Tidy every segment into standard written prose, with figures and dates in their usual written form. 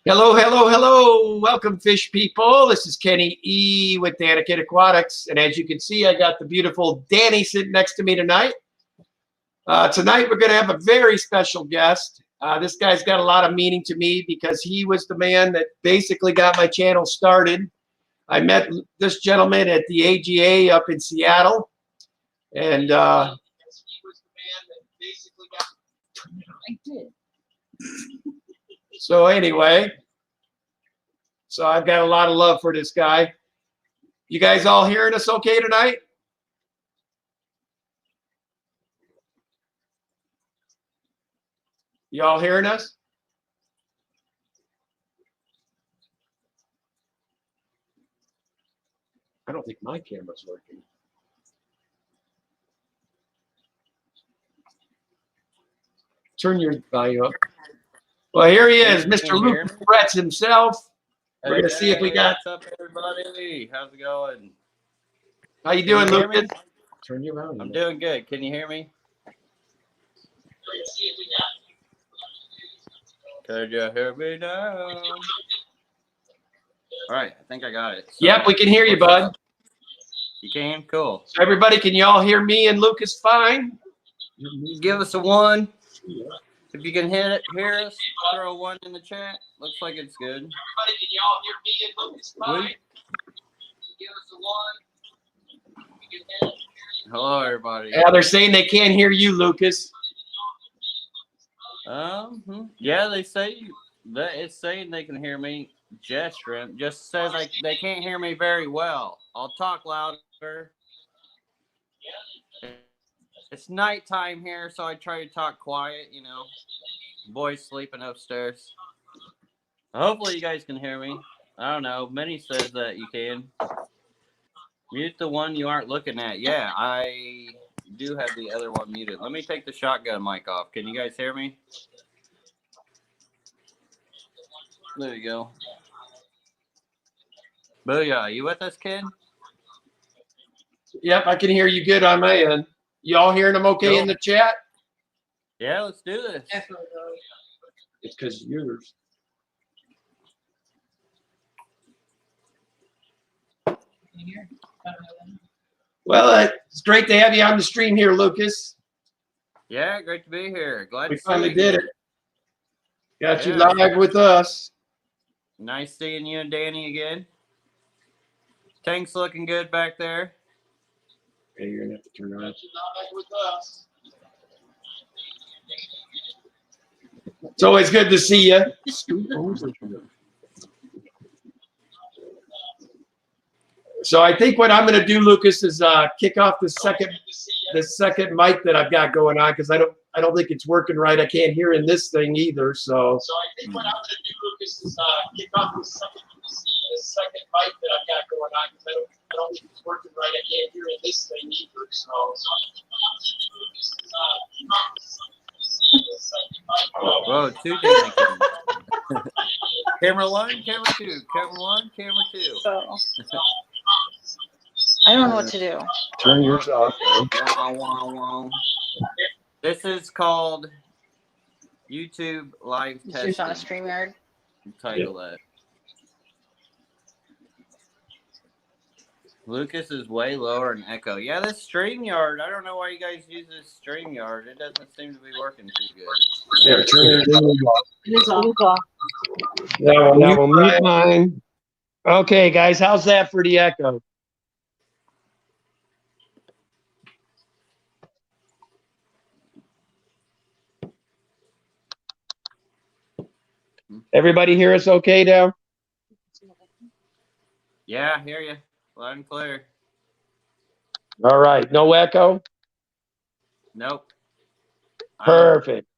Hello, hello, hello. Welcome, fish people. This is Kenny E. with LRB Aquatics. And as you can see, I got the beautiful Danny sitting next to me tonight. Tonight, we're going to have a very special guest. This guy's got a lot of meaning to me because he was the man that basically got my channel started. I met this gentleman at the AGA up in Seattle. And he was the man that basically got... I did. So anyway, so I've got a lot of love for this guy. You guys all hearing us okay tonight? You all hearing us? I don't think my camera's working. Turn your volume up. Well, here he is, Mr. Luke Bretz himself. We're going to see if we got... What's up, everybody? How's it going? How you doing, Lucas? Turn your volume up. I'm doing good. Can you hear me? Could you hear me now? All right, I think I got it. So, yep, we can hear you, bud. You can? Cool. So everybody, can you all hear me and Lucas fine? Give us a 1. If you can hear us, throw a 1 in the chat. Looks like it's good. Everybody, can you all hear me and Lucas fine? Give us a 1. You can hear it. Hello, everybody. Yeah, they're saying they can't hear you, Lucas. Yeah, they say that it's saying they can hear me gesturing. Just says they can't hear me very well. I'll talk louder. It's nighttime here, so I try to talk quiet, you know. Boys sleeping upstairs. Hopefully you guys can hear me. I don't know. Minnie says that you can. Mute the one you aren't looking at. Yeah, I do have the other one muted. Let me take the shotgun mic off. Can you guys hear me? There you go. Booyah. You with us, kid? Yep, I can hear you good on my end. You all hearing them okay in the chat? Yeah, let's do this. It's because yours. Well, it's great to have you on the stream here, Lucas. Yeah, great to be here. Glad we to finally see did you. it. Got you live with us. Nice seeing you and Danny again. Tank's looking good back there. Okay, you're gonna have to turn around. With us. It's always good to see you. So I think what I'm going to do, Lucas, is kick off the second mic that I've got going on because I don't think it's working right. I can't hear in this thing either. So I think what I'm going to do, Lucas, is kick off the second mic that I've got going on because I don't think it's working right. I can't hear in this thing either. So I think what I'm going to do, Lucas, is kick off the second mic. Whoa, 2 Danny. Camera 1, camera 2, camera 1, camera 2. Oh. I don't know what to do. Turn yours off. This is called YouTube Live Testing. It's on a StreamYard. Title that. Lucas is way lower in echo. Yeah, this StreamYard. I don't know why you guys use this StreamYard. It doesn't seem to be working too good. Yeah, turn it off. It is off. Now we'll mute mine. Okay, guys, how's that for the echo? Everybody hear us okay now? Yeah, I hear you. Loud and clear. All right, no echo? Nope. Perfect.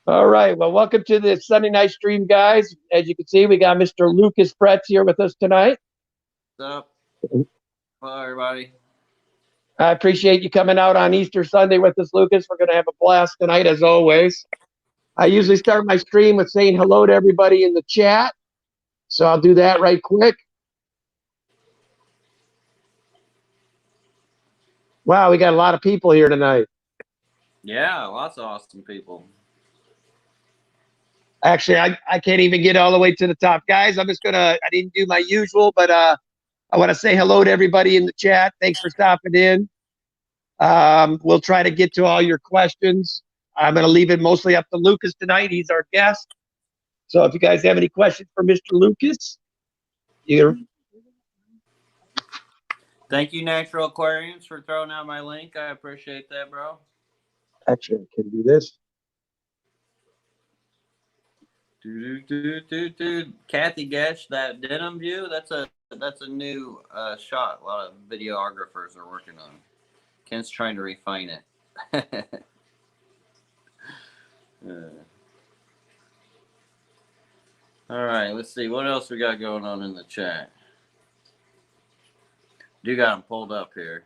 All right, well, welcome to the Sunday night stream, guys. As you can see, we got Mr. Lucas Bretz here with us tonight. What's up? Hello, everybody. I appreciate you coming out on Easter Sunday with us, Lucas. We're going to have a blast tonight, as always. I usually start my stream with saying hello to everybody in the chat, so I'll do that right quick. Wow, we got a lot of people here tonight. Yeah, lots of awesome people. Actually, I can't even get all the way to the top. Guys, I didn't do my usual, but I want to say hello to everybody in the chat. Thanks for stopping in. We'll try to get to all your questions. I'm going to leave it mostly up to Lucas tonight. He's our guest. So if you guys have any questions for Mr. Lucas, Thank you, Natural Aquariums, for throwing out my link. I appreciate that, bro. Actually, I can do this. Kathy Gesh, that denim view, that's a new shot. A lot of videographers are working on. Ken's trying to refine it. All right, let's see what else we got going on in the chat. You got them pulled up here.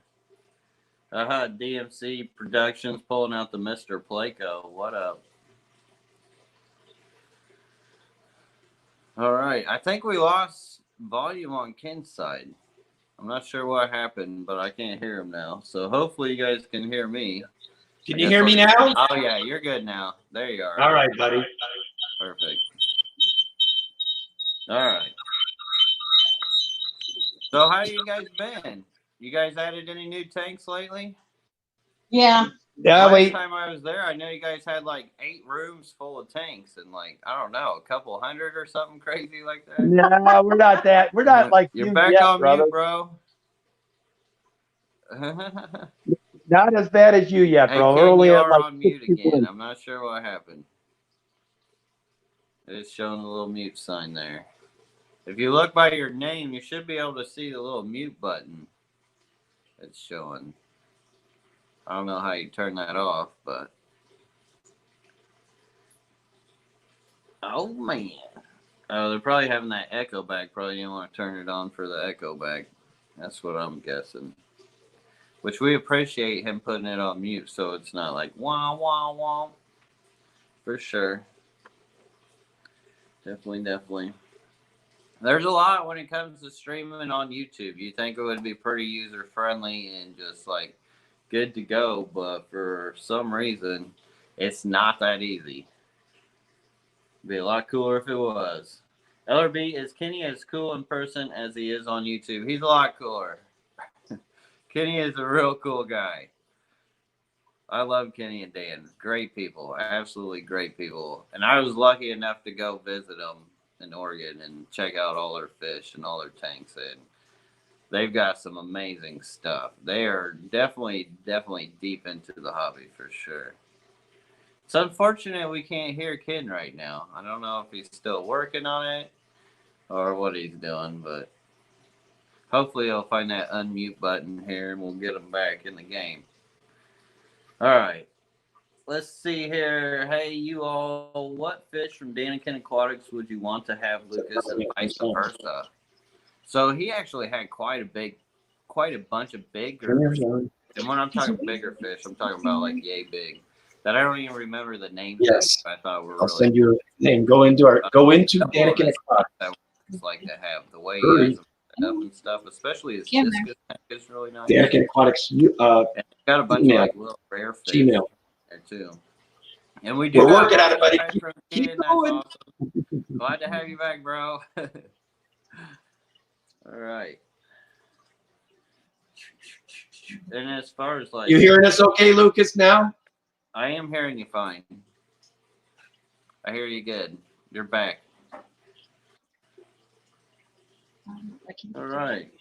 DMC Productions pulling out the Mr. Placo. What up? All right, I think we lost volume on Ken's side. I'm not sure what happened, but I can't hear him now. So hopefully you guys can hear me. Can you hear me now? Oh, yeah, you're good now. There you are. All right, buddy. Perfect. All right. So how you guys been? You guys added any new tanks lately? Yeah. Yeah, Last time I was there, I know you guys had like 8 rooms full of tanks and like, I don't know, a couple hundred or something crazy like that. No, we're not that. We're not like you're you back yet, on brother. mute, bro. Not as bad as you yet, Hey, bro. Ken, We're only you at are like on mute 6 people again. in. I'm not sure what happened. It's showing the little mute sign there. If you look by your name, you should be able to see the little mute button. It's showing. I don't know how you turn that off, but oh man. Oh, they're probably having that echo back. Probably didn't want to turn it on for the echo back. That's what I'm guessing. Which we appreciate him putting it on mute so it's not like wah wah wah. For sure. Definitely. There's a lot when it comes to streaming on YouTube. You think it would be pretty user friendly and just like good to go, but for some reason, it's not that easy. It'd be a lot cooler if it was. LRB, is Kenny as cool in person as he is on YouTube? He's a lot cooler. Kenny is a real cool guy. I love Kenny and Dan. Great people. Absolutely great people. And I was lucky enough to go visit them in Oregon and check out all their fish and all their tanks. And they've got some amazing stuff. They are definitely deep into the hobby for sure. It's unfortunate we can't hear Ken right now. I don't know if he's still working on it or what he's doing, but hopefully he'll find that unmute button here and we'll get him back in the game. All right. Let's see here. Hey, you all, what fish from LRB Aquatics would you want to have Lucas and vice versa? So he actually had quite a bunch of bigger fish. And when I'm talking bigger fish, I'm talking about like yay big. That I don't even remember the names. Yes. I thought were I'll really send you a name. Go into LRB Aquatics. I would like to have the way he has them set up and stuff, especially his discus tank is really nice. LRB Aquatics. And it's got a bunch of like little rare fish Gmail. there too. And we do. We're working on it, buddy. Keep That's going. awesome. Glad to have you back, bro. All right. And as far as like, You hearing us okay, Lucas, now? I am hearing you fine. I hear you good. You're back. All right.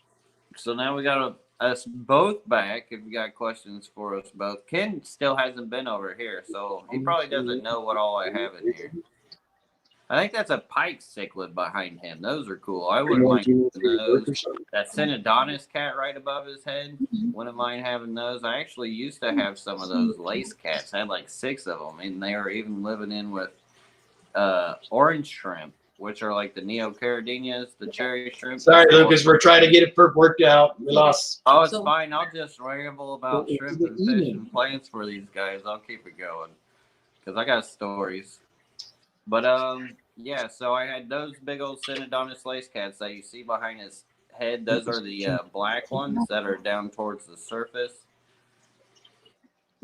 So now we got us both back. If you got questions for us both, Ken still hasn't been over here, so he probably doesn't know what all I have in here. I think that's a pike cichlid behind him. Those are cool. I wouldn't mind those. That Synodonis cat right above his head. Wouldn't mind having those. I actually used to have some of those lace cats. I had like 6 of them, and they were even living in with orange shrimp, which are like the neocaridinias, the cherry shrimp. Sorry, Lucas, we're trying to get it worked out. We lost. Oh, it's fine. I'll just ramble about shrimp and fish and plants for these guys. I'll keep it going because I got stories. But yeah, so I had those big old Synodonis lace cats that you see behind his head. Those are the black ones that are down towards the surface.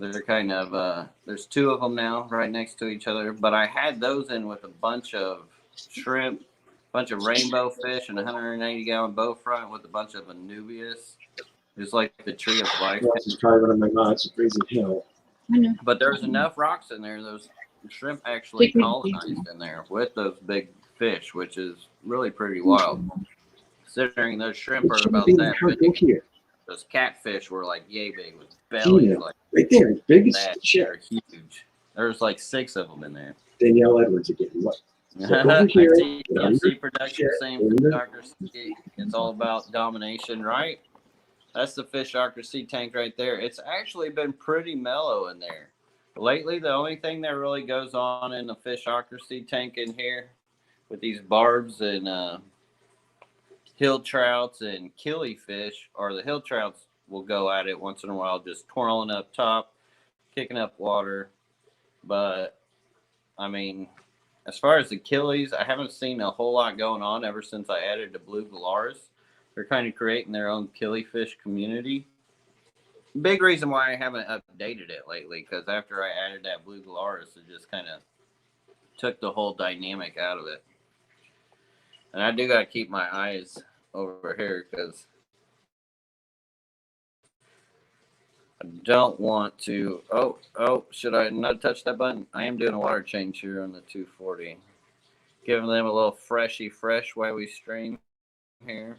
They're kind of there's two of them now right next to each other. But I had those in with a bunch of shrimp, bunch of rainbow fish, and a 180-gallon bow front with a bunch of Anubias. It's like the tree of life. This is probably one of my mods. It's crazy hill. But there's enough rocks in there. Those shrimp actually colonized in there with those big fish, which is really pretty wild. Considering those shrimp are about that big. Here. Those catfish were like yay big with bellies like right there, big as that. shit. They're huge. There's like 6 of them in there. Danielle Edwards again. What? TMC production, same Phishocracy. It's all about domination, right? That's the Phishocracy tank right there. It's actually been pretty mellow in there. Lately, the only thing that really goes on in the Phishocracy tank in here with these barbs and hill trouts and killifish, or the hill trouts will go at it once in a while, just twirling up top, kicking up water. But, I mean, as far as the killies, I haven't seen a whole lot going on ever since I added the blue galars. They're kind of creating their own killifish community. Big reason why I haven't updated it lately, because after I added that blue galaris, it just kind of took the whole dynamic out of it. And I do got to keep my eyes over here because I don't want to. Oh, should I not touch that button? I am doing a water change here on the 240. Giving them a little fresh while we stream here.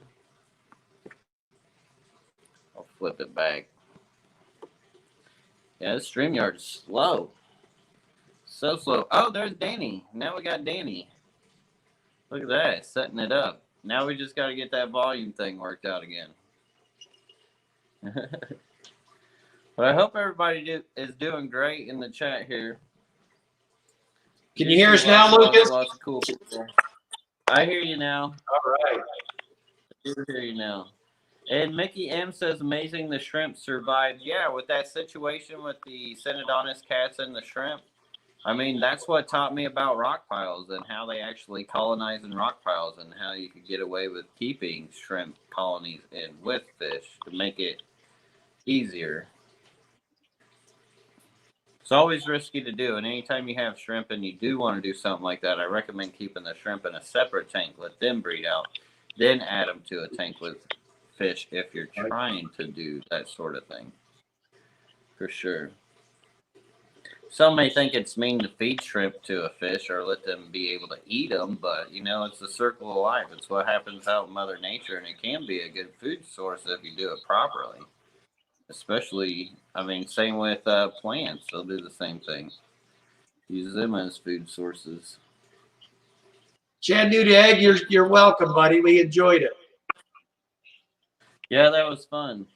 I'll flip it back. Yeah, this StreamYard is slow. So slow. Oh, there's Danny. Now we got Danny. Look at that, setting it up. Now we just got to get that volume thing worked out again. But I hope everybody is doing great in the chat here. Can you hear us now, Lucas? Lots of cool people. I hear you now. All right. I do hear you now. And Mickey M says, amazing the shrimp survived. Yeah, with that situation with the Synodontis cats and the shrimp, I mean, that's what taught me about rock piles and how they actually colonize in rock piles and how you could get away with keeping shrimp colonies in with fish to make it easier. It's always risky to do, and anytime you have shrimp and you do want to do something like that, I recommend keeping the shrimp in a separate tank, let them breed out, then add them to a tank with fish if you're trying to do that sort of thing. For sure. Some may think it's mean to feed shrimp to a fish or let them be able to eat them, but you know, it's the circle of life. It's what happens out in Mother Nature, and it can be a good food source if you do it properly. Especially, I mean, same with plants. They'll do the same thing. Use them as food sources. Chad Newdag, you're welcome, buddy. We enjoyed it. Yeah, that was fun.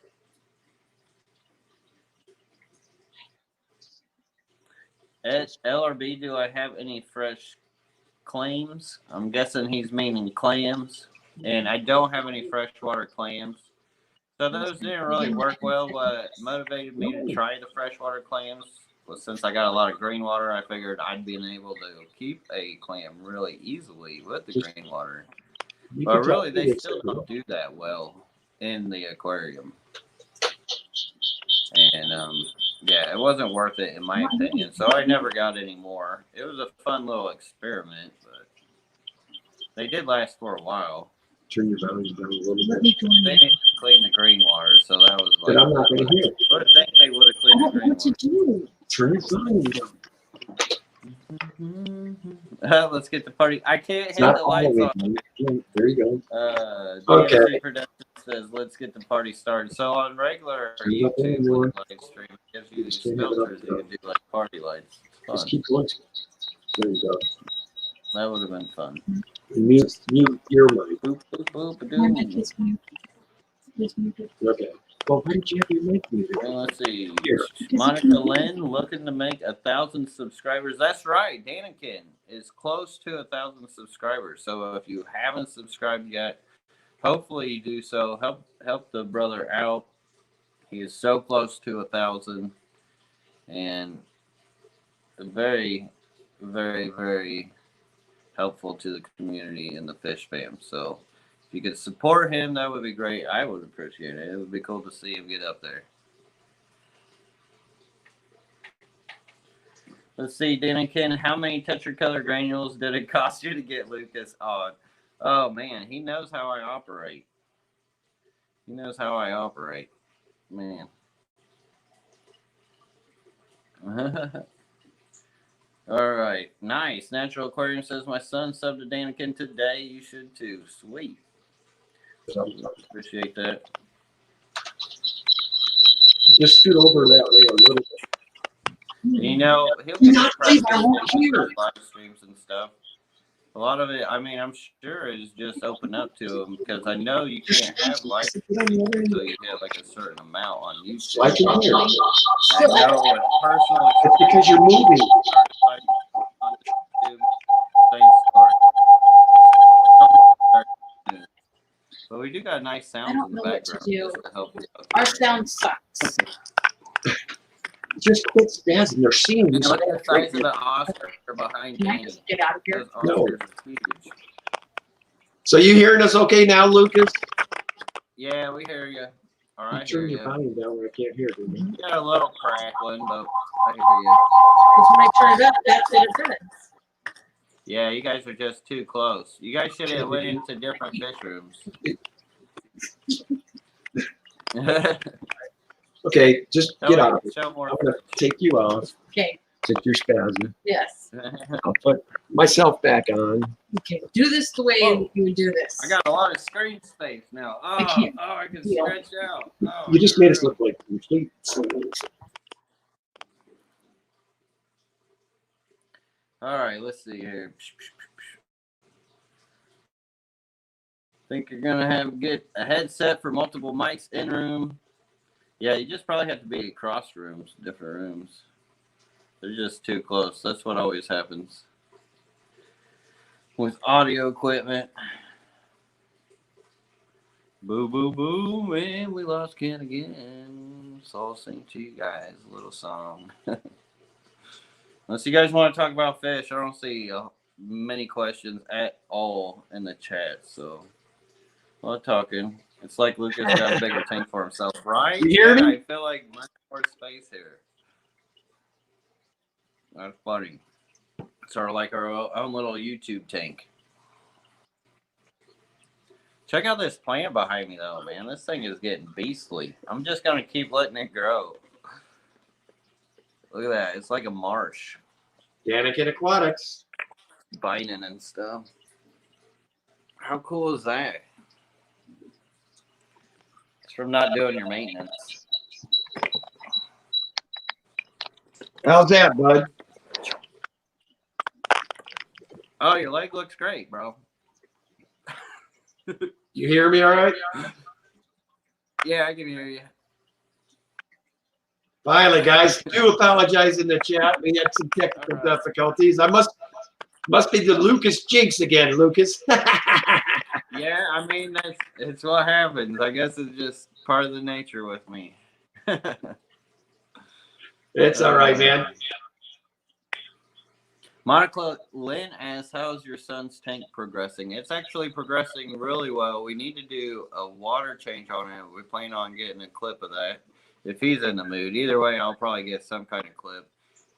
At LRB, do I have any fresh clams? I'm guessing he's meaning clams. And I don't have any freshwater clams. So those didn't really work well. What motivated me to try the freshwater clams was since I got a lot of green water, I figured I'd be able to keep a clam really easily with the green water. But really, they still don't do that well in the aquarium. And yeah, it wasn't worth it in my opinion. So I never got any more. It was a fun little experiment, but they did last for a while. Turn your volume down a little bit. They didn't clean the green water, so that was like. But I'm not going to hear it. I would think they would have cleaned the green water. Turn your volume down. Let's get the party. I can't hit the lights on. There you go. Okay. DMC Production says, let's get the party started. So on regular YouTube live stream, it gives you these filters. You can do like party lights. Just keep looking. There you go. That would have been fun. Mute your mic. Boop, boop, boop, Okay. Well, why did you have your mic muted? Well, let's see. Monica Lynn looking to make 1,000 subscribers. That's right. Danikin is close to 1,000 subscribers. So if you haven't subscribed yet, hopefully you do so. Help the brother out. He is so close to 1,000, and very, very, very helpful to the community and the fish fam. So if you could support him, that would be great. I would appreciate it. It would be cool to see him get up there. Let's see, Danikin, how many Tetracolor granules did it cost you to get Lucas on? Oh, man, he knows how I operate. He knows how I operate. Man. All right. Nice. Natural Aquarium says, my son subbed to Danikin today. You should too. Sweet. Appreciate that. Just scoot over that way a little bit. You know, he'll Do get not leave our whole here. live streams and stuff. A lot of it, I mean, I'm sure is just open up to him because I know you can't have live until you hit like a certain amount on YouTube. I can hear. I know with personal It's because you're moving. on YouTube, same story. But we do got nice sounds in the background. Just to help us out. Our sound sucks. Just quit spazzing. They're seeing you. Look at the size of the Oscar behind Can I Danny. just get out of here? Those No. Oscars are huge. So you hearing us okay now, Lucas? Yeah, we hear you. All right, Turn hear your you. volume down where I can't hear you. You got a little crackling, but I hear you. Because when I turn it up, that's what it says. Yeah, you guys are just too close. You guys should have went into different fish rooms. Okay, just get out of it. Show more. I'm going to take you off. Okay, Since you're spazzing. yes. I'll put myself back on. Okay, do this the way Whoa. you would do this. I got a lot of screen space now. Oh, can't I can feel. stretch out. Oh, You just made us look like complete. All right, let's see here. Think you're gonna get a headset for multiple mics in room. Yeah, you just probably have to be across rooms, different rooms. They're just too close. That's what always happens with audio equipment. Boo, boo, boo, and we lost Ken again. So I'll sing to you guys a little song. Unless you guys want to talk about fish, I don't see many questions at all in the chat. So, while talking, it's like Lucas got a bigger tank for himself, right? You hear me? I feel like much more space here. That's funny. Sort of like our own little YouTube tank. Check out this plant behind me, though, man. This thing is getting beastly. I'm just going to keep letting it grow. Look at that. It's like a marsh. Danikin Aquatics. Biting and stuff. How cool is that? It's from not doing your maintenance. How's that, bud? Oh, your leg looks great, bro. You hear me all right? Yeah, I can hear you. Finally, guys. Do apologize in the chat. We had some technical difficulties. I must be the Lucas jinx again, Lucas. Yeah, I mean, it's what happens. I guess it's just part of the nature with me. It's all right, man. Monica Lynn asks, how's your son's tank progressing? It's actually progressing really well. We need to do a water change on it. We plan on getting a clip of that if he's in the mood. Either way, I'll probably get some kind of clip.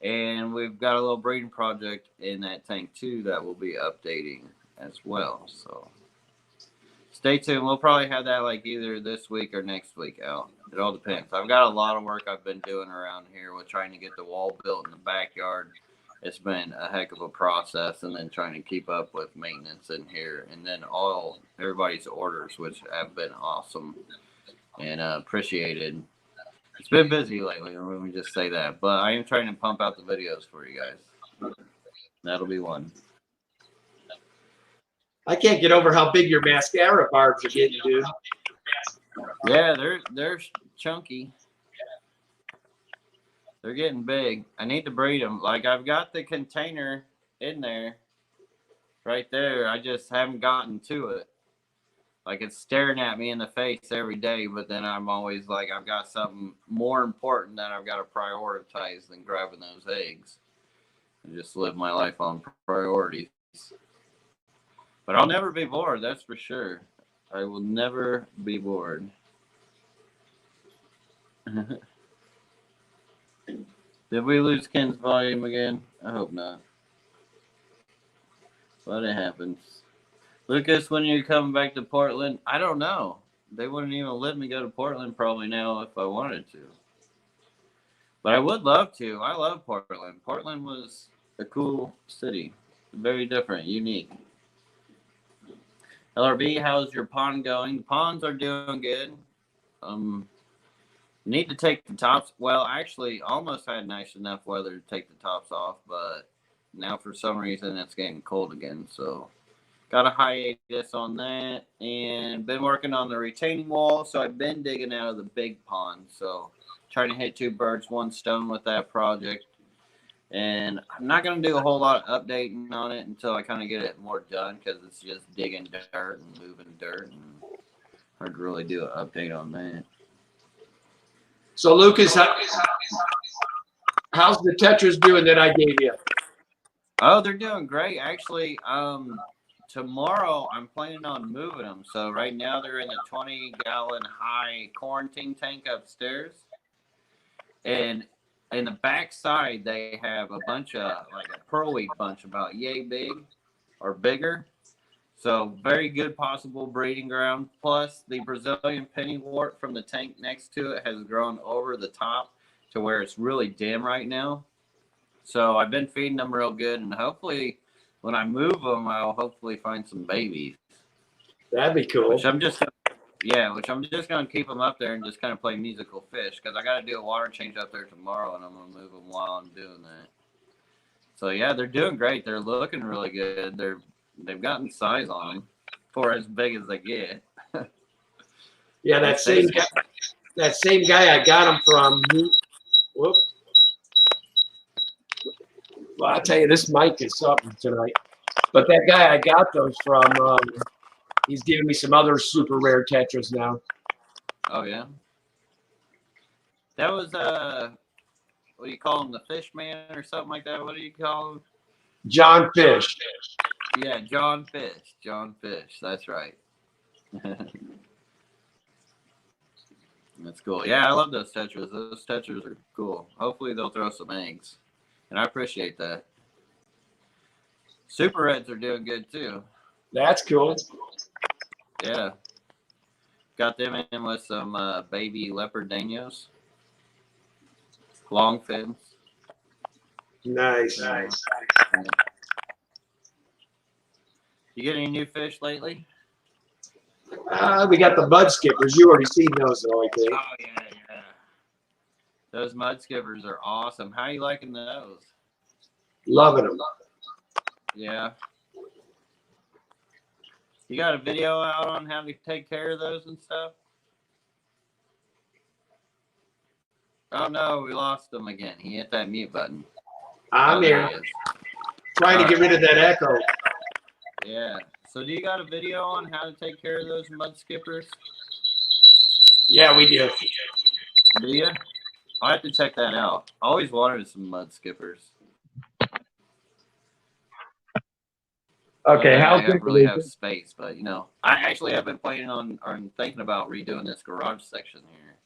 And we've got a little breeding project in that tank too that we'll be updating as well. So stay tuned. We'll probably have that like either this week or next week out. It all depends. I've got a lot of work I've been doing around here with trying to get the wall built in the backyard. It's been a heck of a process, and then trying to keep up with maintenance in here, and then everybody's orders, which have been awesome and appreciated. It's been busy lately, let me just say that, but I am trying to pump out the videos for you guys. That'll be one. I can't get over how big your mascara barbs are getting, dude. Yeah, they're chunky. They're getting big. I need to breed them. Like, I've got the container in there, right there. I just haven't gotten to it. Like, it's staring at me in the face every day, but then I'm always like, I've got something more important that I've got to prioritize than grabbing those eggs. I just live my life on priorities. But I'll never be bored, that's for sure. I will never be bored. Did we lose Ken's volume again? I hope not. But it happens. Lucas, when are you coming back to Portland? I don't know. They wouldn't even let me go to Portland probably now if I wanted to. But I would love to. I love Portland. Portland was a cool city. Very different, unique. LRB, how's your pond going? The ponds are doing good. Need to take the tops. Well, actually, almost had nice enough weather to take the tops off, but now for some reason it's getting cold again. So got a hiatus on that, and been working on the retaining wall. So I've been digging out of the big pond. So trying to hit two birds, one stone with that project. And I'm not going to do a whole lot of updating on it until I kind of get it more done, because it's just digging dirt and moving dirt, and hard to really do an update on that. So Lucas, how's the tetras doing that I gave you? Oh, they're doing great. Actually, tomorrow I'm planning on moving them. So right now they're in the 20-gallon high quarantine tank upstairs. And in the back side, they have a bunch of, like a pearlweed bunch about yay big or bigger. So very good possible breeding ground. Plus the Brazilian pennywort from the tank next to it has grown over the top to where it's really dim right now. So I've been feeding them real good, and hopefully when I move them, I'll hopefully find some babies. That'd be cool. Which I'm just going to keep them up there and just kind of play musical fish, because I got to do a water change up there tomorrow, and I'm going to move them while I'm doing that. So yeah, they're doing great. They're looking really good. They've gotten size on them for as big as they get. Yeah, that same guy I got them from. Whoop. Well, I'll tell you, this mic is something tonight. But that guy I got those from, he's giving me some other super rare tetras now. Oh yeah, that was what do you call him? The fish man or something like that? What do you call him? John Fish. Yeah, John Fish. John Fish. That's right. That's cool. Yeah, I love those tetras. Those tetras are cool. Hopefully they'll throw some eggs, and I appreciate that. Super Reds are doing good too. That's cool. Yeah. Got them in with some baby leopard danios. Long fins. Nice. You get any new fish lately? We got the mud skippers. You already seen those, though, I think. Oh, yeah. Those mud skippers are awesome. How are you liking those? Loving them. Yeah. You got a video out on how to take care of those and stuff? Oh, no, we lost him again. He hit that mute button. I'm here. Trying to get rid of that echo. Yeah. So do you got a video on how to take care of those mud skippers? Yeah, we do. Do you? I'll have to check that out. I always wanted some mud skippers. Okay, I how's don't it really have space, but you know, I actually have been planning on or thinking about redoing this garage section here.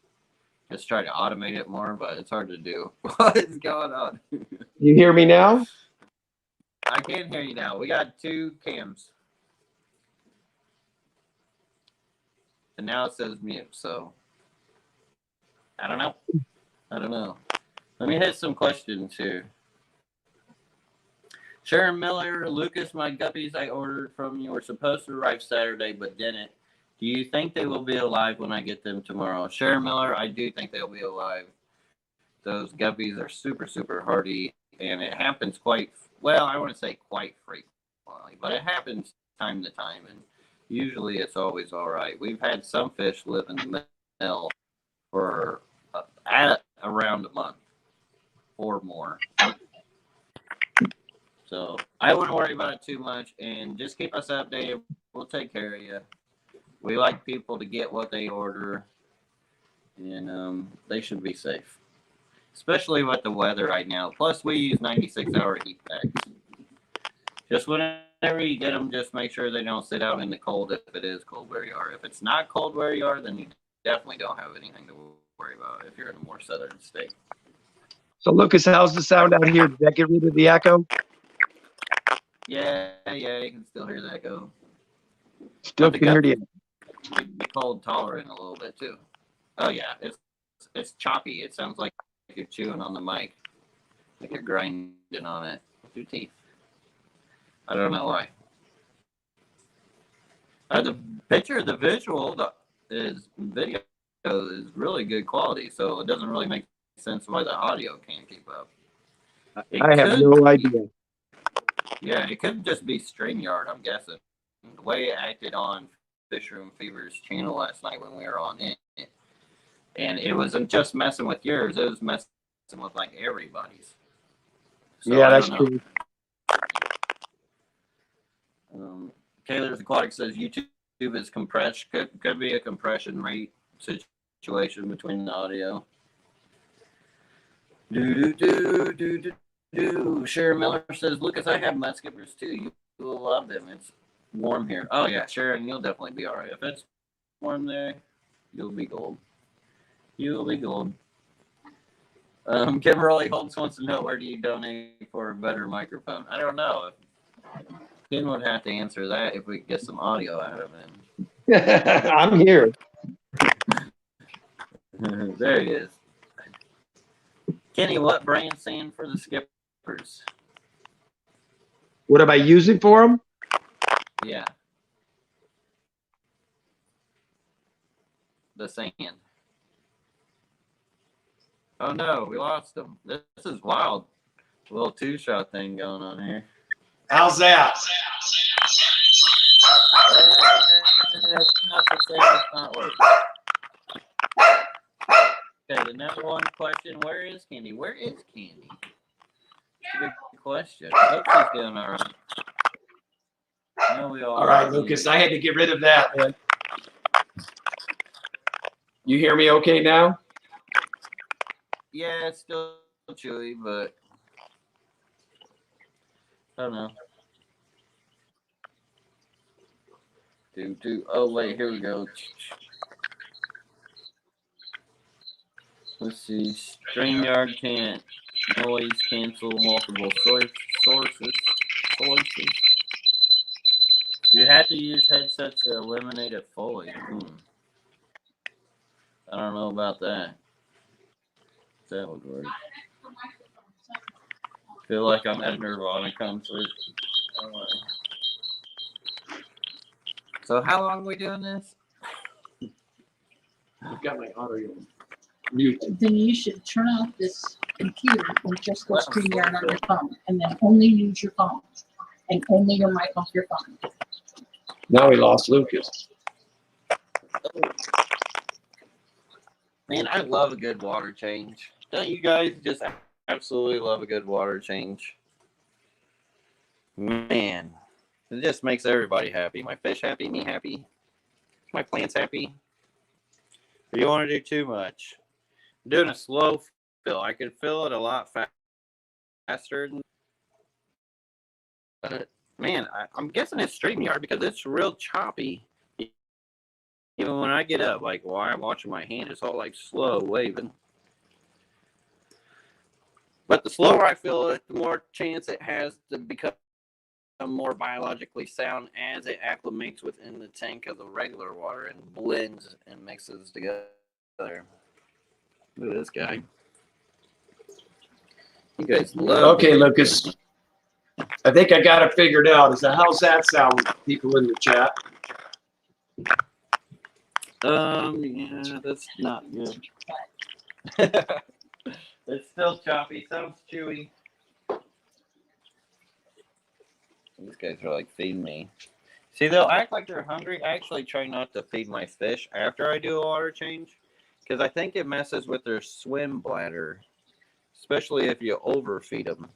Just try to automate it more, but it's hard to do. What is going on? You hear me now? I can hear you now. We got two cams. And now it says mute, so I don't know. Let me hit some questions here. Sharon Miller, Lucas, my guppies I ordered from you were supposed to arrive Saturday but didn't. Do you think they will be alive when I get them tomorrow? Sharon Miller, I do think they'll be alive. Those guppies are super, super hardy, and it happens quite, well, I wouldn't say quite frequently, but it happens time to time, and usually it's always all right. We've had some fish live in the mill for at around a month or more. So I wouldn't worry about it too much, and just keep us updated. We'll take care of you. We like people to get what they order, and they should be safe, especially with the weather right now. Plus, we use 96-hour heat packs. Just whenever you get them, just make sure they don't sit out in the cold if it is cold where you are. If it's not cold where you are, then you definitely don't have anything to worry about if you're in a more southern state. So Lucas, how's the sound out here? Did that get rid of the echo? Yeah, you can still hear that go. Still can hear the echo. Be cold tolerant a little bit too. Oh yeah, it's choppy. It sounds like you're chewing on the mic, like you're grinding on it with your teeth. I don't know why. The picture, the visual, video is really good quality, so it doesn't really make sense why the audio can't keep up. I have no idea. Yeah, it could just be StreamYard, I'm guessing. The way it acted on Fish Room Fever's channel last night when we were on it. And it wasn't just messing with yours, it was messing with like everybody's. So Yeah, that's true. Taylor's Aquatics says YouTube is compressed. Could be a compression rate situation between the audio. Sharon Miller says, Lucas, I have mud skippers too. You will love them. It's warm here. Oh yeah, Sharon, you'll definitely be all right. If it's warm there, you'll be gold. You'll be gold. Kimberly Holmes wants to know, where do you donate for a better microphone? I don't know. Ken would have to answer that if we could get some audio out of him. I'm here. There he is. Kenny, what brand sand for the skippers? What am I using for them? Yeah. The sand. Oh no, we lost him. This is wild. A little two-shot thing going on here. How's that? It's not the same, it's not working. Okay, the number one question, where is Candy? Where is Candy? That's a good question. I hope she's doing all right. I know we all right, Lucas, I had to get rid of that, man. You hear me okay now? Yeah, it's still chewy, but I don't know. Oh, wait, here we go. Let's see. StreamYard can't noise cancel multiple sources. You have to use headsets to eliminate it fully. I don't know about that. That would work. Feel like I'm at Nirvana concert. So how long are we doing this? I've got my audio muted. Then you should turn off this computer and just go StreamYard on your phone, and then only use your phone, and only your mic off your phone. Now we lost Lucas. Man, I love a good water change. Don't you guys just absolutely love a good water change? Man, it just makes everybody happy. My fish happy, me happy, my plants happy. But you want to do too much. I'm doing a slow fill. I could fill it a lot faster. But man, I'm guessing it's StreamYard because it's real choppy. Even when I get up, like while I'm watching my hand, it's all like slow waving. But the slower I fill it, the more chance it has to become more biologically sound as it acclimates within the tank of the regular water and blends and mixes together. Look at this guy. You guys love. Okay, Lucas. I think I got it figured out. How's that sound with people in the chat? Yeah, that's not good. It's still choppy. Sounds chewy. These guys are like feeding me. See, they'll act like they're hungry. I actually try not to feed my fish after I do a water change because I think it messes with their swim bladder, especially if you overfeed them.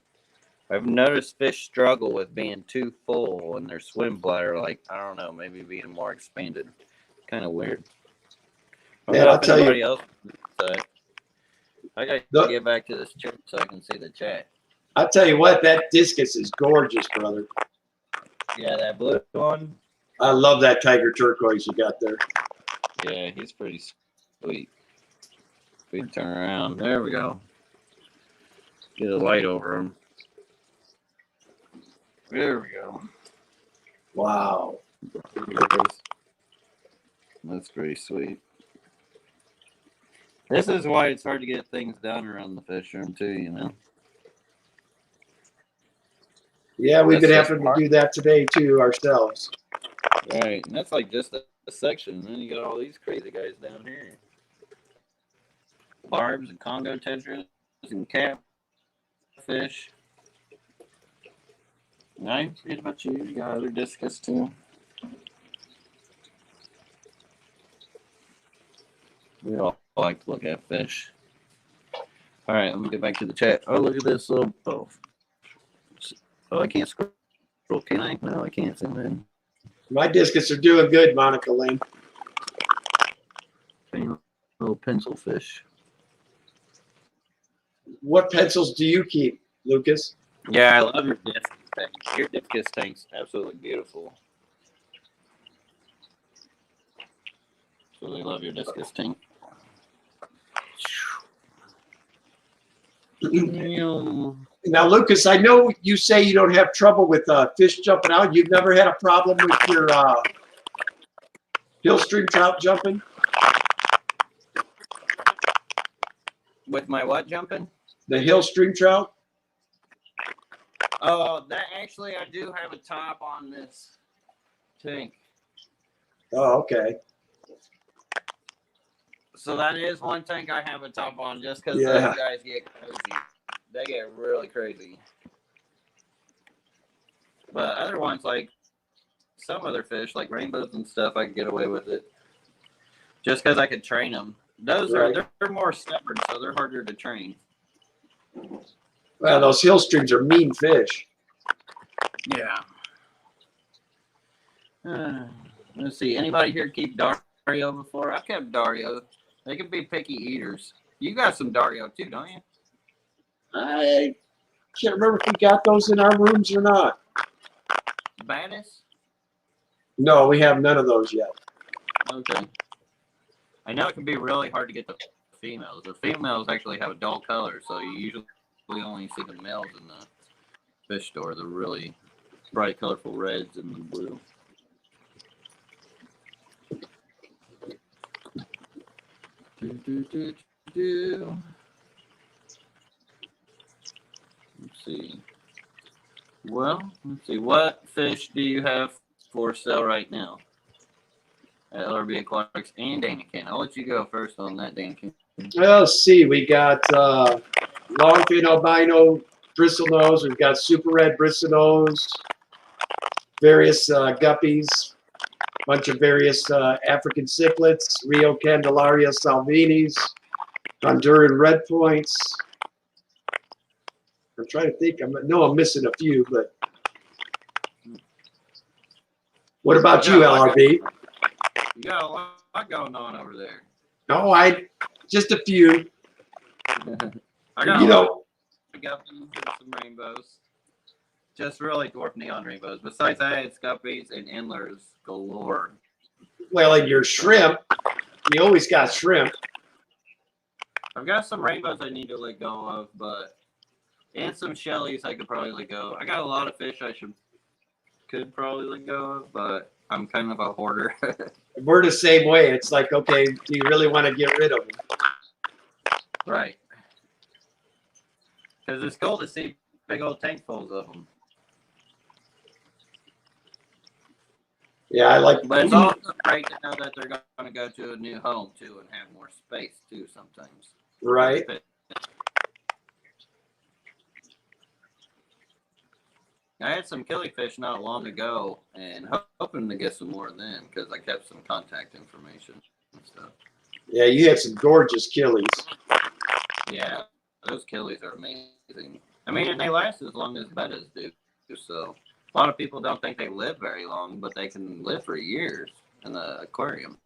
I've noticed fish struggle with being too full and their swim bladder, like, I don't know, maybe being more expanded. Kind of weird. Yeah, I'll tell you. Else, I got to get back to this chat so I can see the chat. I'll tell you what, that discus is gorgeous, brother. Yeah, that blue one. I love that tiger turquoise you got there. Yeah, he's pretty sweet. We turn around. There we go. Get a light over them. There we go. Wow. That's pretty sweet. This is why it's hard to get things done around the fish room too, you know. Yeah, we've been That's having to do that today too ourselves. Right, and that's like just a section. And then you got all these crazy guys down here. Barbs and Congo tetras and catfish. And I forget about you. You got other discus too. We all like to look at fish. All right, let me get back to the chat. Oh, look at this little. Oh, I can't scroll. Can I? No, I can't zoom in. My discus are doing good, Monica Lane. Little pencil fish. What pencils do you keep, Lucas? Yeah, I love your discus tank. Your discus tank's absolutely beautiful. Really love your discus tank. Now, Lucas, I know you say you don't have trouble with fish jumping out. You've never had a problem with your hill stream trout jumping? With my what jumping? The hill stream trout? Oh, that actually, I do have a top on this tank. Oh, okay. So that is one tank I have a top on just because Yeah. those guys get crazy. They get really crazy. But other ones, like some other fish, like rainbows and stuff, I can get away with it. Just because I could train them. Those Right. they're more stubborn, so they're harder to train. Well, those hill streams are mean fish. Yeah. Let's see. Anybody here keep Dario before? I've kept Dario. They can be picky eaters. You got some Dario too, don't you? I can't remember if we got those in our rooms or not. Baddest? No, we have none of those yet. Okay. I know it can be really hard to get the females. The females actually have a dull color, so you usually only see the males in the fish store. The really bright, colorful reds and the blue. Let's see. Well, let's see. What fish do you have for sale right now at LRB Aquatics and Danican? I'll let you go first on that, Danican. Well, let's see. We got longfin albino bristlenose. We've got super red bristlenose, various guppies, bunch of various African cichlids, Rio Candelaria salvinis, Honduran red points. I'm trying to think. I'm missing a few, but what about you, LRB? You got a lot going on over there. No, just a few. I got You know, guppies and some rainbows. Just really dwarf neon rainbows. Besides that, it's guppies and endlers galore. well, and your shrimp, you always got shrimp. I've got some rainbows I need to let go of, and some shellies I could probably let go. I got a lot of fish I could probably let go of, but I'm kind of a hoarder. We're the same way. It's like, okay, do you really want to get rid of them? Right. Because it's cool to see big old tankfuls of them. Yeah, I like. But it's also great to know that they're going to go to a new home, too, and have more space, too, sometimes. Right. I had some killifish not long ago, and hoping to get some more then, because I kept some contact information and stuff. Yeah, you had some gorgeous killies. Yeah, those killies are amazing. I mean, and they last as long as bettas do, so a lot of people don't think they live very long, but they can live for years in the aquarium.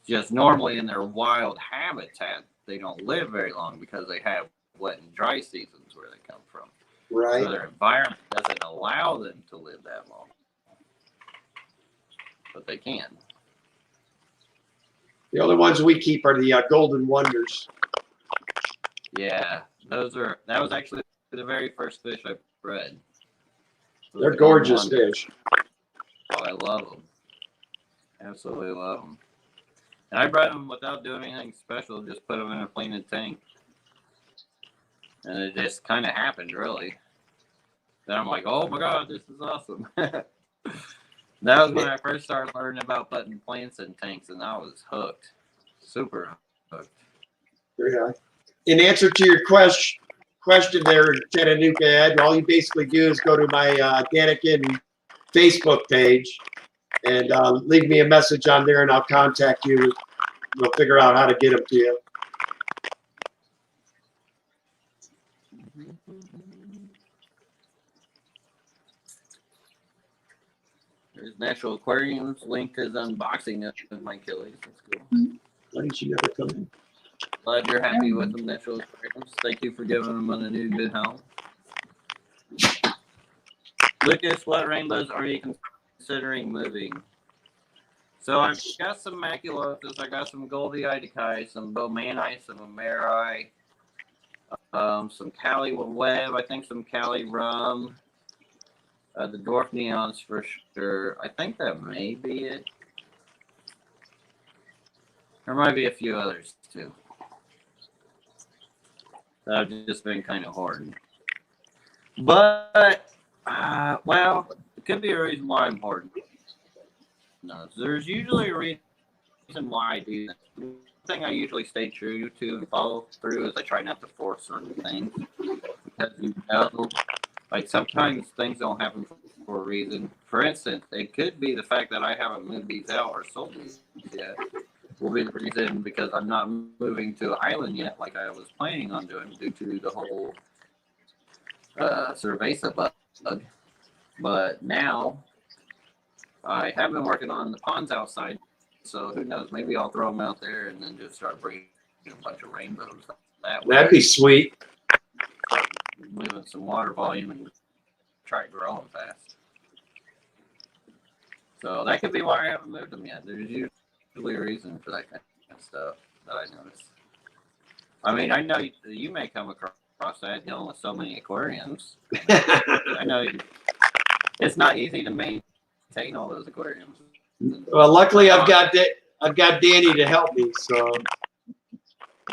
Just normally in their wild habitat, they don't live very long because they have wet and dry seasons where they come from. Right. So their environment doesn't allow them to live that long. But they can. The only ones we keep are the golden wonders. Yeah, That was actually the very first fish I bred. They're gorgeous fish. Oh, I love them. Absolutely love them. And I bred them without doing anything special. Just put them in a cleaning tank. And it just kind of happened, really. Then I'm like, oh my God, this is awesome. That was when I first started learning about putting plants in tanks, and I was hooked. Super hooked. Yeah. In answer to your question there, Chattanooga Ed, all you basically do is go to my Danikin Facebook page and leave me a message on there, and I'll contact you. We'll figure out how to get them to you. There's Natural Aquariums. Link to his unboxing of my Achilles. That's cool. Why didn't you never come in? Glad you're happy with them, Natural Aquariums. Thank you for giving them a new good home. Lucas, what rainbows are you considering moving? So I've got some maculosus, I got some Goldie Idakai, some Bowmani, some Ameri, some Cali Web, I think some Cali Rum, the Dwarf Neons for sure. I think that may be it. There might be a few others too. That I've just been kind of hoarding. But, well, it could be a reason why I'm hoarding. No, there's usually a reason why I do that. The thing I usually stay true to and follow through is I try not to force certain things. Because you know, like sometimes things don't happen for a reason. For instance, it could be the fact that I haven't moved these out or sold these yet. Will be the reason because I'm not moving to an island yet like I was planning on doing due to the whole cerveza bug. But now I have been working on the ponds outside, so who knows? Maybe I'll throw them out there and then just start bringing a bunch of rainbows. That'd be sweet. Moving some water volume and try to grow them fast. So that could be why I haven't moved them yet. There's usually a reason for that kind of stuff that I notice. I mean, I know you may come across that dealing with so many aquariums. I know it's not easy to maintain all those aquariums. Well, luckily I've got Danny to help me, so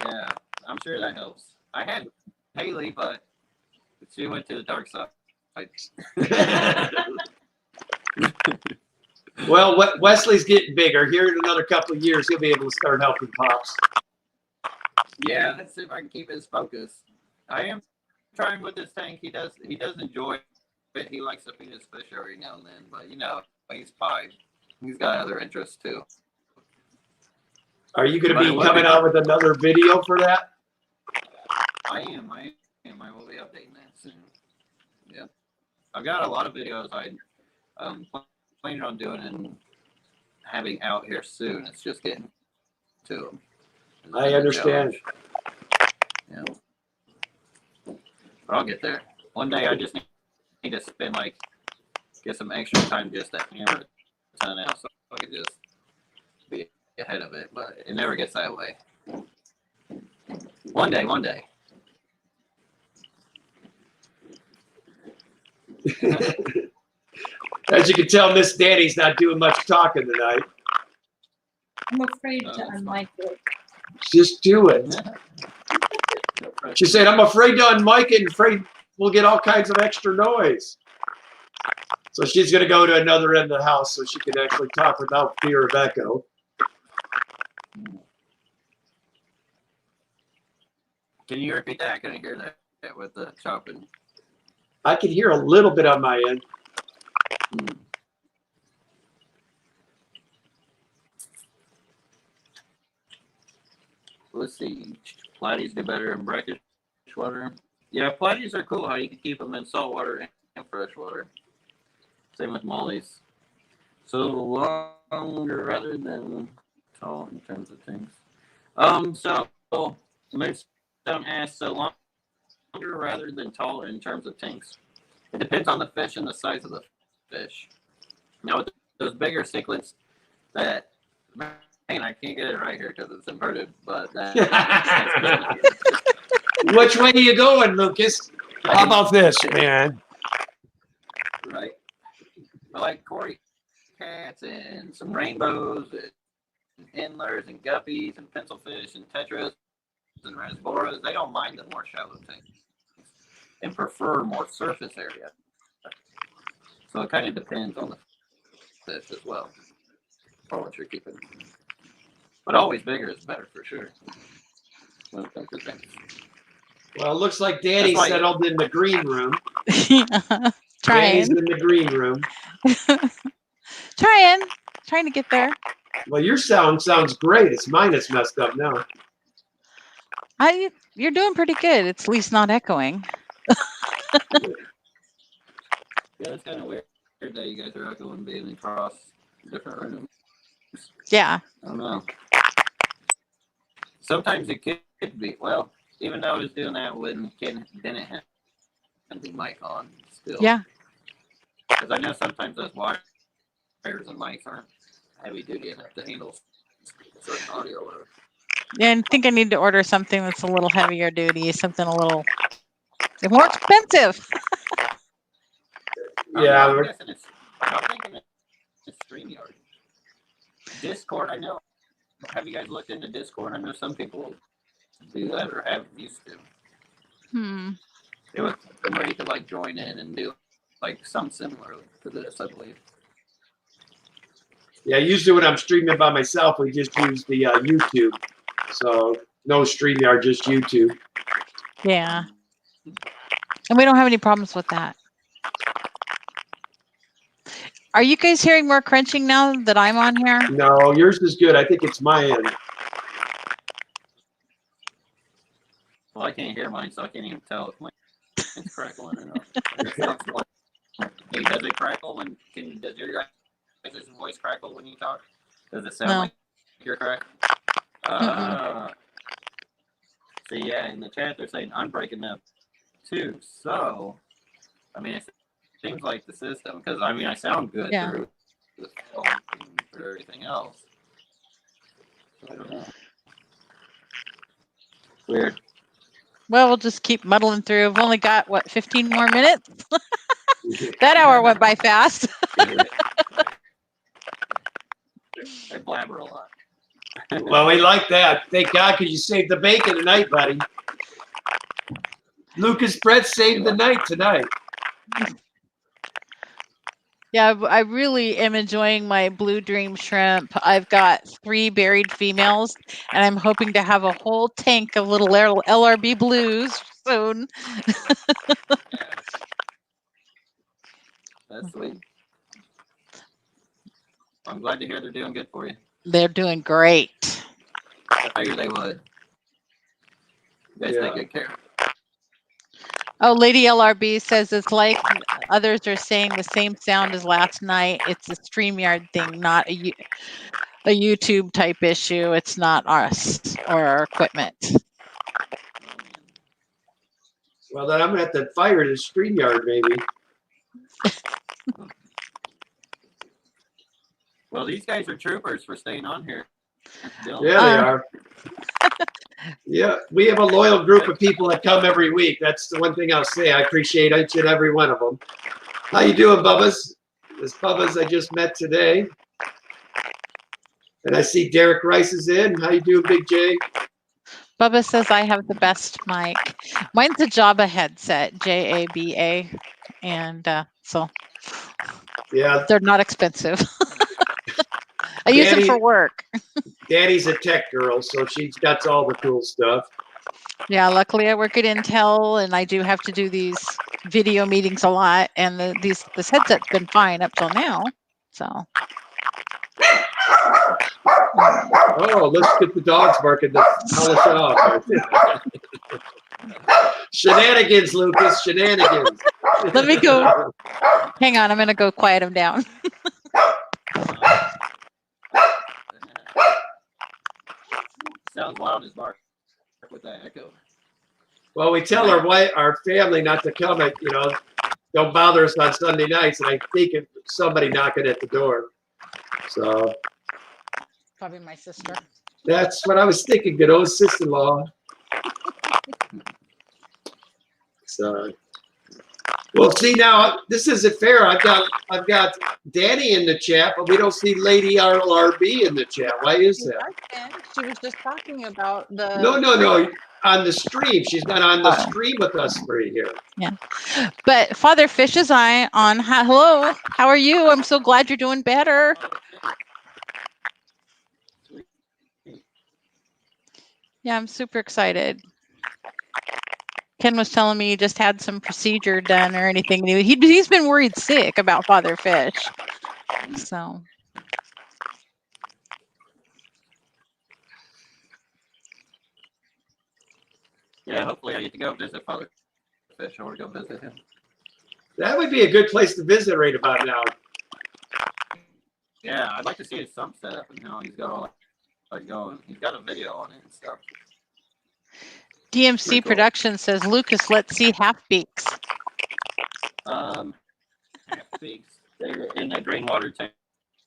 yeah, I'm sure that helps. I had Haley, but she went to the dark side. Well, Wesley's getting bigger. Here in another couple of years, he'll be able to start helping Pops. Yeah, let's see if I can keep his focus. I am trying with this tank. He does enjoy it. He likes to feed his fish every now and then, but you know, he's 5. He's got other interests too. Are you going to be coming out with another video for that? I am. I will be updating that soon. Yeah, I've got a lot of videos I planning on doing and having out here soon. It's just getting to them. I understand. Yeah, but I'll get there. One day I just need to spend get some extra time just to hammer a ton out so I can just be ahead of it. But it never gets that way. One day. As you can tell, Miss Danny's not doing much talking tonight. I'm afraid to unmic it. Just do it. She said, I'm afraid to unmic it and afraid we'll get all kinds of extra noise. So she's going to go to another end of the house so she can actually talk without fear of echo. Can you repeat that? I couldn't hear that with the chopping. I can hear a little bit on my end. Let's see. Platies do better in brackish water. Yeah, platies are cool how you can keep them in salt water and fresh water. Same with mollies. So longer rather than tall in terms of things. So Moonstone asks, so longer rather than tall in terms of tanks. It depends on the fish and the size of the fish. Now with those bigger cichlids that, man, I can't get it right here because it's inverted, but that's Which way are you going, Lucas? How about this, man? Right. I like Cory cats and some rainbows and endlers and guppies and pencilfish and tetras and rasboras. They don't mind the more shallow tanks and prefer more surface area. So it kind of depends on the fish as well, or what you're keeping. But always bigger is better for sure. When it comes to things. Well, it looks like Danny settled in the green room. Trying. Danny's in the green room. Trying to get there. Well, your sound sounds great. It's mine that's messed up now. You're doing pretty good. It's at least not echoing. Yeah, it's kind of weird that you guys are echoing being across different rooms. Yeah. I don't know. Sometimes it could be, well, even though I was doing that when Ken didn't have the mic on still. Yeah. Because I know sometimes those wires and mics aren't heavy duty enough to handle certain audio or whatever. Yeah, I think I need to order something that's a little heavier duty, something a little more expensive. Yeah. I'm thinking it's StreamYard. Discord, I know. Have you guys looked into Discord? I know some people do that or have used to. It was somewhere you could like join in and do like something similar to this, I believe. Yeah, usually when I'm streaming by myself, we just use the YouTube. So no StreamYard, just YouTube. Yeah. And we don't have any problems with that. Are you guys hearing more crunching now that I'm on here? No, yours is good. I think it's my end. Well, I can't hear mine, so I can't even tell if mine's crackling or not. Hey, does it crackle when? Does your guys' voice crackle when you talk? Does it sound like you're crackling? So yeah, in the chat they're saying I'm breaking up too. So, I mean, it seems like the system, because I mean I sound good through the film and through everything else. So I don't know. Weird. Well, we'll just keep muddling through. We've only got, what, 15 more minutes? That hour went by fast. I blabber a lot. Well, we like that. Thank God, because you saved the bacon tonight, buddy. Lucas Bretz saved the night tonight. Yeah, I really am enjoying my Blue Dream shrimp. I've got 3 buried females, and I'm hoping to have a whole tank of little LRB blues soon. That's sweet. I'm glad to hear they're doing good for you. They're doing great. I figured they would. You guys take good care. Oh, Lady LRB says it's like others are saying the same sound as last night. It's a StreamYard thing, not a YouTube type issue. It's not us or our equipment. Well, then I'm going to have to fire the StreamYard, maybe. Well, these guys are troopers for staying on here. Yeah, they are. Yeah, we have a loyal group of people that come every week. That's the one thing I'll say. I appreciate each and every one of them. How you doing, Bubba's? This Bubba's I just met today. And I see Derek Rice is in. How you doing, Big J? Bubba says I have the best mic. Mine's a Jabba headset, Jaba, and so yeah, they're not expensive. I use them for work. Daddy's a tech girl, so she's got all the cool stuff. Yeah, luckily I work at Intel, and I do have to do these video meetings a lot. And this headset's been fine up till now. So. Oh, let's get the dogs barking to polish it off. Shenanigans, Lucas. Shenanigans. Let me go. Hang on, I'm gonna go quiet them down. Sounds loud as bark with that echo. Well, we tell our family not to come at, don't bother us on Sunday nights, and I think it's somebody knocking at the door. So probably my sister. That's what I was thinking. Good old sister-in-law. So, well, see now, this isn't fair. I've got Danny in the chat, but we don't see Lady LRB in the chat. Why is that? She was just talking about the. No. On the stream, she's not on the Oh. stream with us for here. But Father Fish is on. Hello, how are you? I'm so glad you're doing better. Yeah, I'm super excited. Ken was telling me he just had some procedure done or anything. He's been worried sick about Father Fish. So. Yeah, hopefully I get to go visit Father Fish or go visit him. That would be a good place to visit right about now. Yeah, I'd like to see his sump set up and how he's got all that going. He's got a video on it and stuff. DMC Pretty cool. Production says, Lucas, let's see half beaks. Half beaks. They're in that drain water tank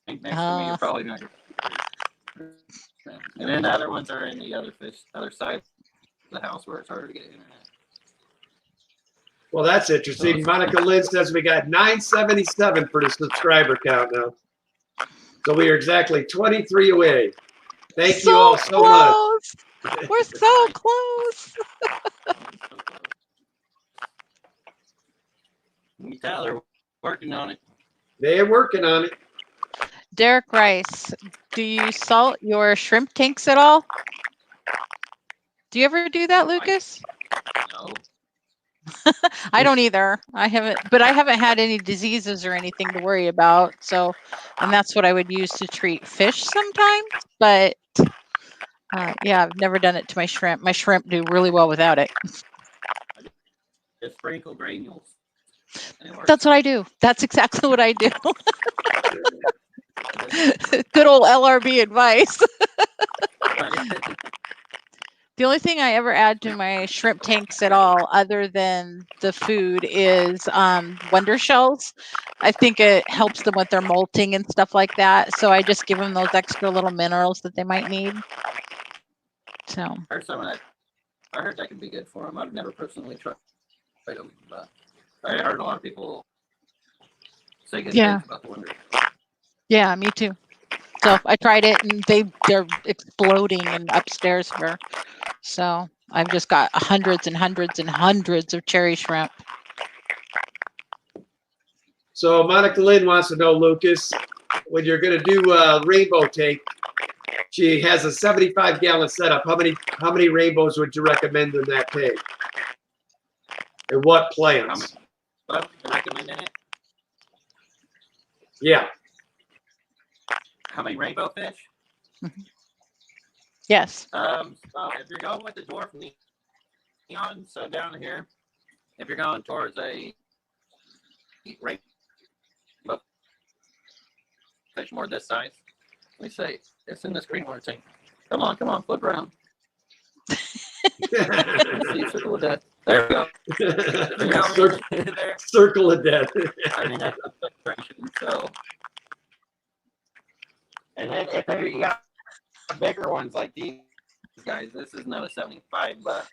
next to me. You're probably not. And then the other ones are in the other side of the house where it's harder to get internet. Well, that's interesting. Monica Lynn says we got 977 for the subscriber count now. So we are exactly 23 away. Thank you all so much. We're so close. You can tell they're working on it. They're working on it. Derek Rice, do you salt your shrimp tanks at all? Do you ever do that, Lucas? No. I don't either. I haven't had any diseases or anything to worry about. So, and that's what I would use to treat fish sometimes. But yeah, I've never done it to my shrimp. My shrimp do really well without it. Just sprinkle granules. That's what I do. That's exactly what I do. Good old LRB advice. The only thing I ever add to my shrimp tanks at all, other than the food, is wonder shells. I think it helps them with their molting and stuff like that. So I just give them those extra little minerals that they might need. So I heard some of that. I heard that could be good for them. I've never personally tried them, but I heard a lot of people say good things about the wonder. Yeah, me too. So I tried it, and they're exploding in upstairs here. So I've just got hundreds and hundreds and hundreds of cherry shrimp. So Monica Lynn wants to know, Lucas, when you're going to do a rainbow tank, she has a 75-gallon setup. How many rainbows would you recommend in that tank? And what plants? What recommending it? Yeah. How many rainbow fish? Yes. So if you're going with the dwarf neon, so down here, if you're going towards a rainbow fish more this size, let me say it's in this green water tank. Come on, flip around. Let's see, circle of death. There we go. There. Circle of death. I mean, that's so. And then if you got bigger ones like these guys, this is not a 75, but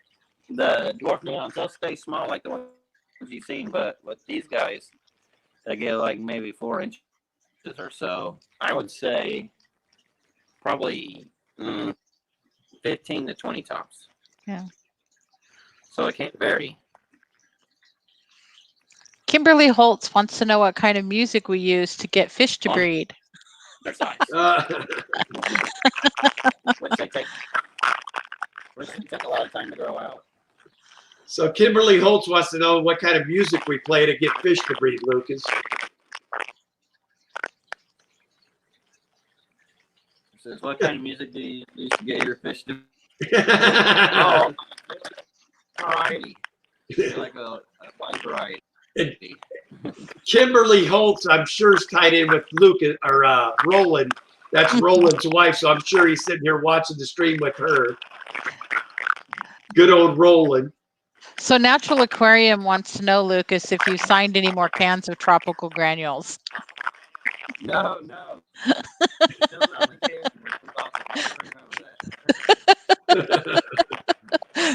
the dwarf neons, they'll stay small like the ones you've seen, but with these guys, they get like maybe 4 inches or so. I would say probably 15 to 20 tops. Yeah. So it can't vary. Kimberly Holtz wants to know what kind of music we use to get fish to breed. Their size. Which they take a lot of time to grow out. So Kimberly Holtz wants to know what kind of music we play to get fish to breed, Lucas. Says, what kind of music do you use to get your fish to oh, variety. Like a wide variety. Kimberly Holtz, I'm sure, is tied in with Lucas or Roland. That's Roland's wife, so I'm sure he's sitting here watching the stream with her. Good old Roland. So Natural Aquarium wants to know, Lucas, if you signed any more cans of tropical granules. No.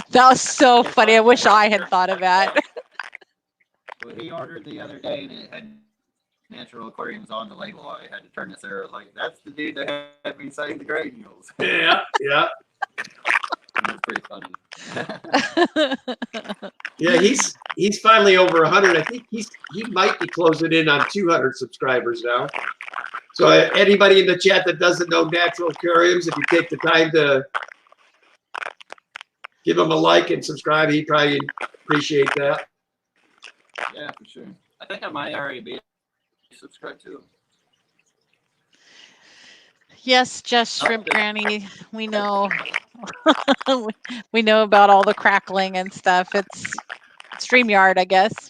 That was so funny. I wish I had thought of that. he ordered the other day, and it had natural aquariums on the label. I had to turn this there. Like, that's the dude that had me saying the granules. Yeah, yeah. That's pretty funny. Yeah, he's finally over 100. I think he might be closing in on 200 subscribers now. So anybody in the chat that doesn't know natural aquariums, if you take the time to give him a like and subscribe, he'd probably appreciate that. Yeah, for sure. I think I might already be subscribed to him. Yes, just Shrimp Granny. We know. We know about all the crackling and stuff. It's StreamYard, I guess.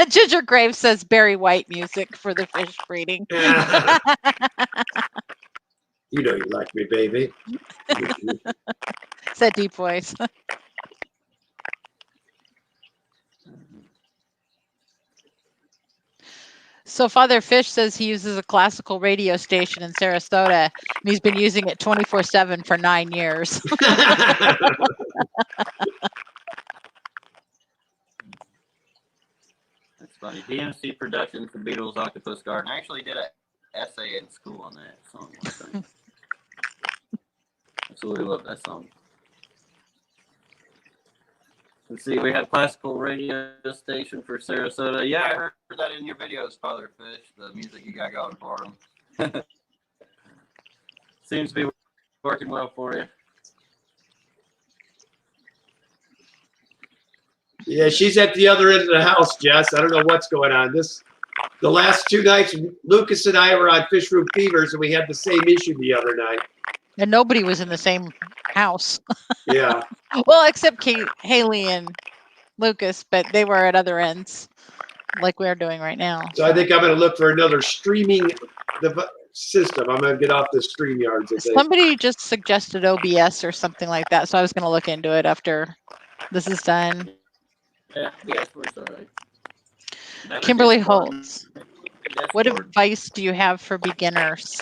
Ginger Graves says Barry White music for the fish breeding. You know you like me, baby. It's that deep voice. So Father Fish says he uses a classical radio station in Sarasota, and he's been using it 24/7 for 9 years. That's funny. DMC Productions, The Beatles, Octopus Garden. I actually did an essay in school on that song one time. Absolutely love that song. Let's see, we have classical radio station for Sarasota. Yeah, I heard that in your videos, Father Fish, the music you got going for them. Seems to be working well for you. Yeah, she's at the other end of the house, Jess. I don't know what's going on. The last 2 nights, Lucas and I were on Fish Room Fevers, and we had the same issue the other night. And nobody was in the same house. Yeah. Well, except Haley and Lucas, but they were at other ends, like we're doing right now. So I think I'm going to look for another streaming system. I'm going to get off the StreamYards. I think. Somebody just suggested OBS or something like that, so I was going to look into it after this is done. Yeah, works all right. Kimberly Holtz, what advice do you have for beginners?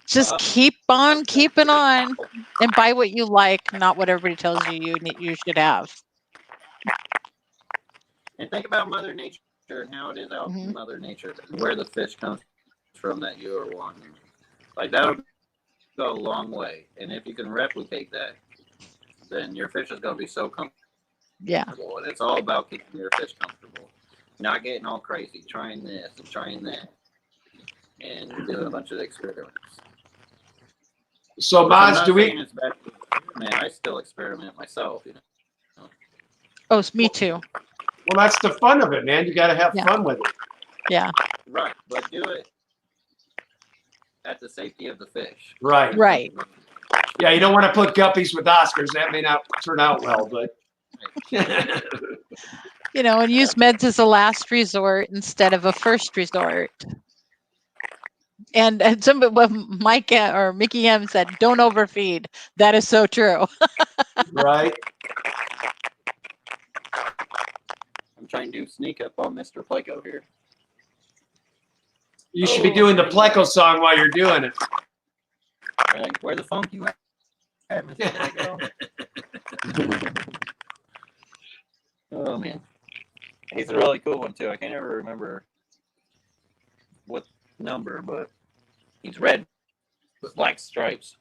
Just keep on keeping on and buy what you like, not what everybody tells you you should have. And think about Mother Nature and how it is out in Mother Nature, where the fish comes from that you are wanting. Like, that'll go a long way. And if you can replicate that, then your fish is going to be so comfortable. Yeah. And it's all about keeping your fish comfortable. Not getting all crazy, trying this and trying that, and doing a bunch of experiments. So, Maz, do we? Man, I still experiment myself, you know. Oh, me too. Well, that's the fun of it, man. You got to have fun with it. Yeah. Right, but do it at the safety of the fish. Right. Right. Yeah, you don't want to put guppies with Oscars. That may not turn out well, but. You know, and use meds as a last resort instead of a first resort. And Mike or Mickey M said, "Don't overfeed." That is so true. Right. I'm trying to sneak up on Mr. Pleco here. You should be doing the Pleco song while you're doing it. Like, where the funk you at, Mr. Pleco? Oh man, he's a really cool one too. I can't ever remember what number, but he's red with black stripes.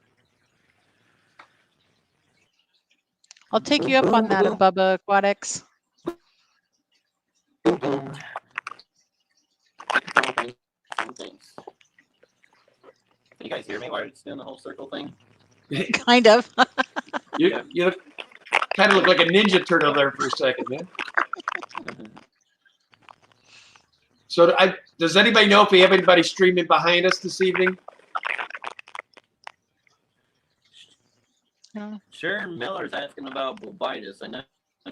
I'll take you up on that at Bubba Aquatics. Can you guys hear me while it's doing the whole circle thing? Kind of. You kind of look like a Ninja Turtle there for a second, man. So does anybody know if we have anybody streaming behind us this evening? Sharon Miller's asking about bulbitis. I know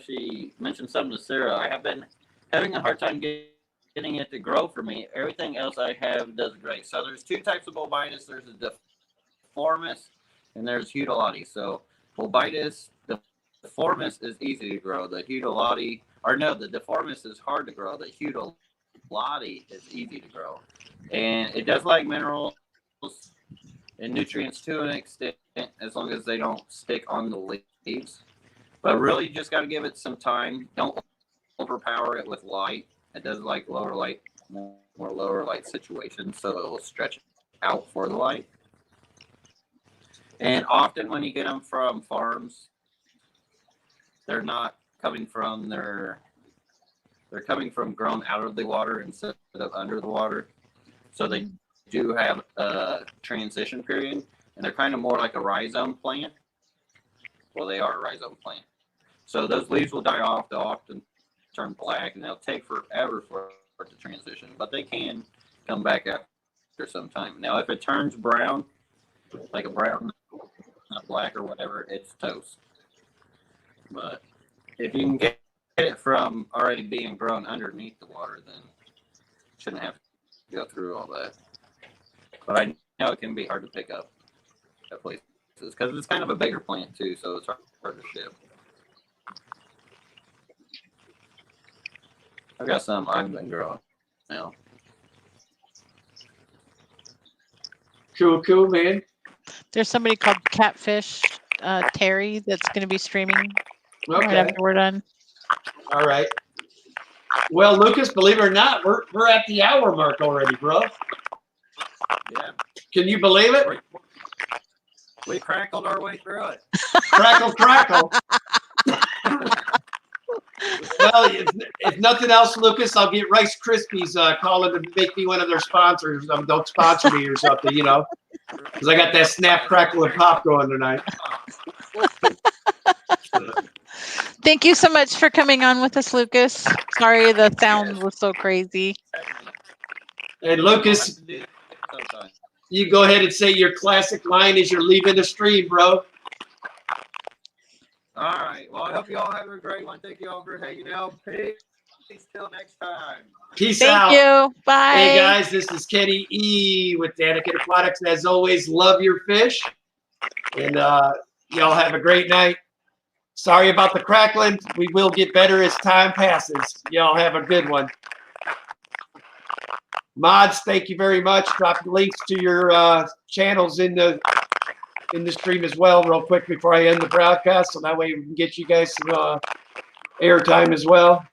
she mentioned something to Sarah. I have been having a hard time getting it to grow for me. Everything else I have does great. So there's 2 types of bulbitis. There's a deformis and there's hudulati. So bulbitis, the deformis is easy to grow. The deformis is hard to grow. The hudulati is easy to grow. And it does like minerals and nutrients to an extent, as long as they don't stick on the leaves. But really, you just got to give it some time. Don't overpower it with light. It does like lower light, more lower light situations, so it will stretch out for the light. And often when you get them from farms, they're not coming from they're coming from grown out of the water instead of under the water. So they do have a transition period, and they're kind of more like a rhizome plant. Well, they are a rhizome plant. So those leaves will die off. They'll often turn black, and they'll take forever for it to transition. But they can come back after some time. Now, if it turns brown, like a brown, not black or whatever, it's toast. But if you can get it from already being grown underneath the water, then you shouldn't have to go through all that. But I know it can be hard to pick up at places because it's kind of a bigger plant too, so it's hard to ship. I've got some I've been growing now. Cool, man. There's somebody called Catfish Terry that's going to be streaming right Okay. after we're done. All right. Well, Lucas, believe it or not, we're at the hour mark already, bro. Yeah. Can you believe it? We crackled our way through it. Crackle, crackle. Well, if nothing else, Lucas, I'll get Rice Krispies calling to make me one of their sponsors. Don't sponsor me or something, you know, because I got that snap, crackle, and pop going tonight. Thank you so much for coming on with us, Lucas. Sorry the sound was so crazy. And Lucas, you go ahead and say your classic line as you're leaving the stream, bro. All right. Well, I hope you all have a great one. Thank you all for hanging out. Peace till next time. Peace out. Thank you. Bye. Hey, guys, this is Kenny E. with Danica Aquatics. And as always, love your fish. And y'all have a great night. Sorry about the crackling. We will get better as time passes. Y'all have a good one. Mods, thank you very much. Drop links to your channels in the stream as well real quick before I end the broadcast, so that way we can get you guys some airtime as well.